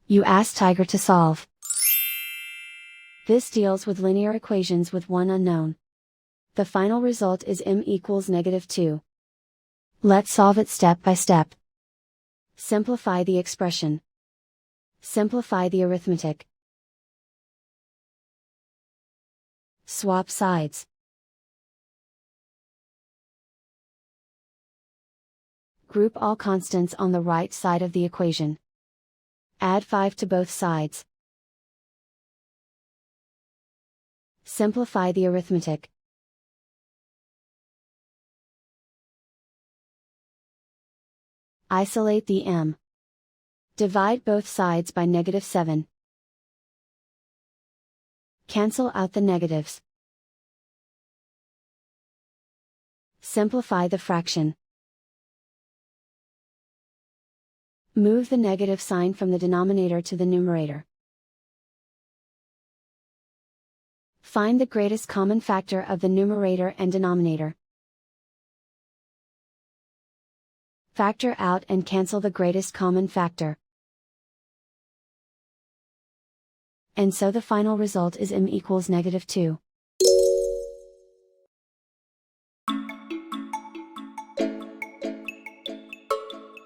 You ask Tiger to solve. This deals with linear equations with one unknown. The final result is m equals -2. Let's solve it step by step. Simplify the expression. Simplify the arithmetic. Swap sides. Group all constants on the right side of the equation. Add 5 to both sides. Simplify the arithmetic. Isolate the m. Divide both sides by -7. Cancel out the negatives. Simplify the fraction. Move the negative sign from the denominator to the numerator. Find the greatest common factor of the numerator and denominator. Factor out and cancel the greatest common factor. And so the final result is m equals -2.